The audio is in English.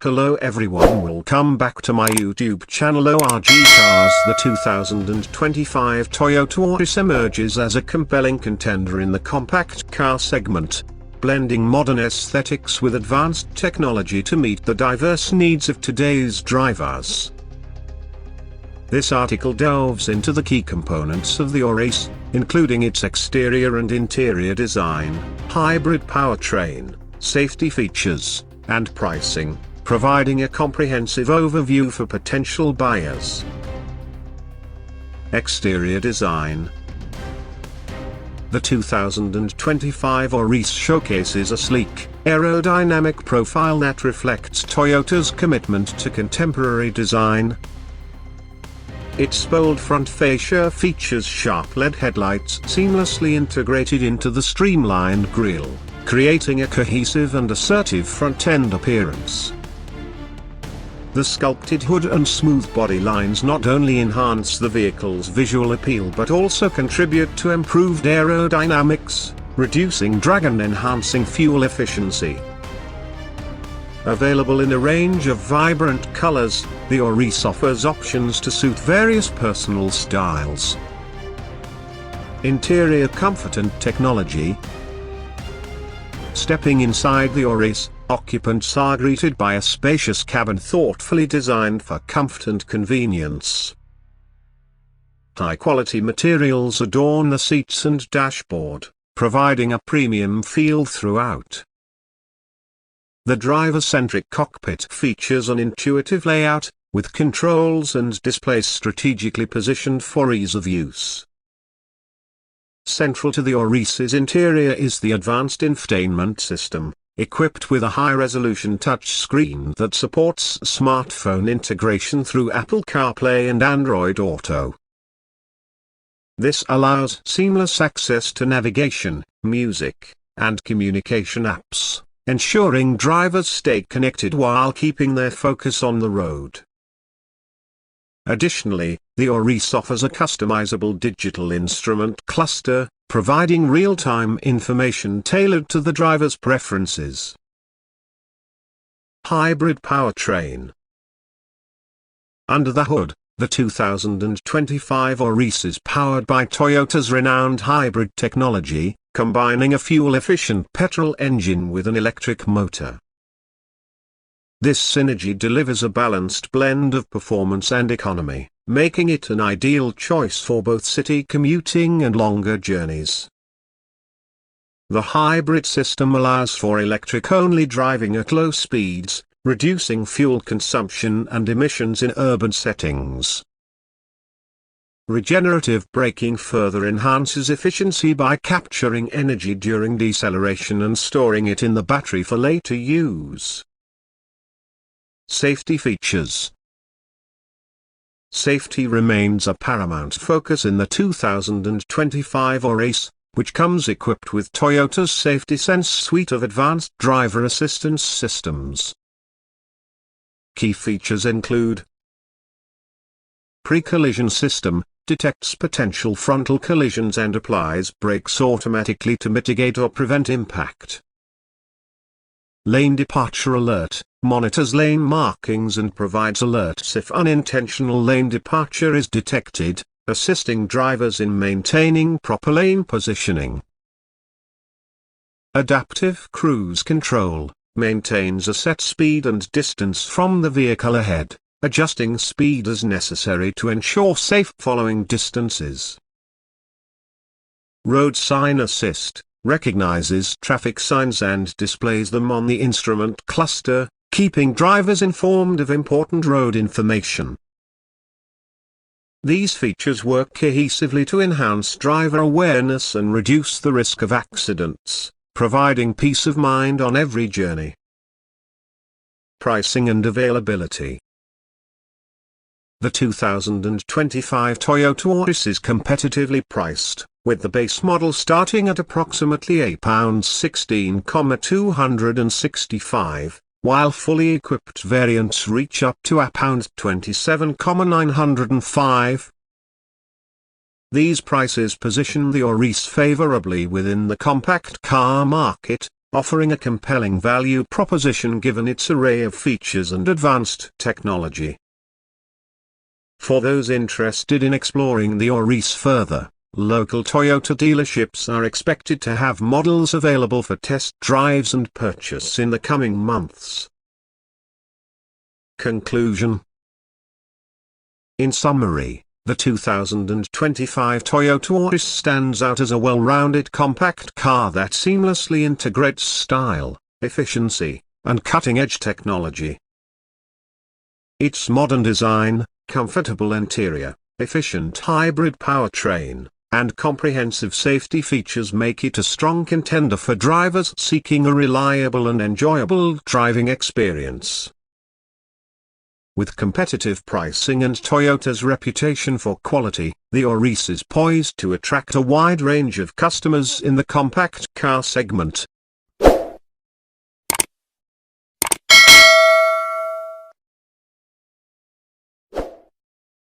Hello everyone, welcome back to my YouTube channel ORG Cars. The 2025 Toyota Auris emerges as a compelling contender in the compact car segment, blending modern aesthetics with advanced technology to meet the diverse needs of today's drivers. This article delves into the key components of the Auris, including its exterior and interior design, hybrid powertrain, safety features, and pricing, providing a comprehensive overview for potential buyers. Exterior design. The 2025 Auris showcases a sleek, aerodynamic profile that reflects Toyota's commitment to contemporary design. Its bold front fascia features sharp LED headlights seamlessly integrated into the streamlined grille, creating a cohesive and assertive front-end appearance. The sculpted hood and smooth body lines not only enhance the vehicle's visual appeal but also contribute to improved aerodynamics, reducing drag and enhancing fuel efficiency. Available in a range of vibrant colors, the Auris offers options to suit various personal styles. Interior comfort and technology. Stepping inside the Auris, occupants are greeted by a spacious cabin thoughtfully designed for comfort and convenience. High-quality materials adorn the seats and dashboard, providing a premium feel throughout. The driver-centric cockpit features an intuitive layout, with controls and displays strategically positioned for ease of use. Central to the Auris's interior is the advanced infotainment system, equipped with a high-resolution touchscreen that supports smartphone integration through Apple CarPlay and Android Auto. This allows seamless access to navigation, music, and communication apps, ensuring drivers stay connected while keeping their focus on the road. Additionally, the Auris offers a customizable digital instrument cluster, providing real-time information tailored to the driver's preferences. Hybrid powertrain. Under the hood, the 2025 Auris is powered by Toyota's renowned hybrid technology, combining a fuel-efficient petrol engine with an electric motor. This synergy delivers a balanced blend of performance and economy, making it an ideal choice for both city commuting and longer journeys. The hybrid system allows for electric-only driving at low speeds, reducing fuel consumption and emissions in urban settings. Regenerative braking further enhances efficiency by capturing energy during deceleration and storing it in the battery for later use. Safety features. Safety remains a paramount focus in the 2025 Auris, which comes equipped with Toyota's Safety Sense suite of advanced driver assistance systems. Key features include: pre-collision system, detects potential frontal collisions and applies brakes automatically to mitigate or prevent impact. Lane departure alert, monitors lane markings and provides alerts if unintentional lane departure is detected, assisting drivers in maintaining proper lane positioning. Adaptive cruise control, maintains a set speed and distance from the vehicle ahead, adjusting speed as necessary to ensure safe following distances. Road sign assist, recognizes traffic signs and displays them on the instrument cluster, keeping drivers informed of important road information. These features work cohesively to enhance driver awareness and reduce the risk of accidents, providing peace of mind on every journey. Pricing and availability. The 2025 Toyota Auris is competitively priced, with the base model starting at approximately £16,265, while fully equipped variants reach up to £27,905. These prices position the Auris favorably within the compact car market, offering a compelling value proposition given its array of features and advanced technology. For those interested in exploring the Auris further, local Toyota dealerships are expected to have models available for test drives and purchase in the coming months. Conclusion. In summary, the 2025 Toyota Auris stands out as a well-rounded compact car that seamlessly integrates style, efficiency, and cutting-edge technology. Its modern design, comfortable interior, efficient hybrid powertrain, and comprehensive safety features make it a strong contender for drivers seeking a reliable and enjoyable driving experience. With competitive pricing and Toyota's reputation for quality, the Auris is poised to attract a wide range of customers in the compact car segment.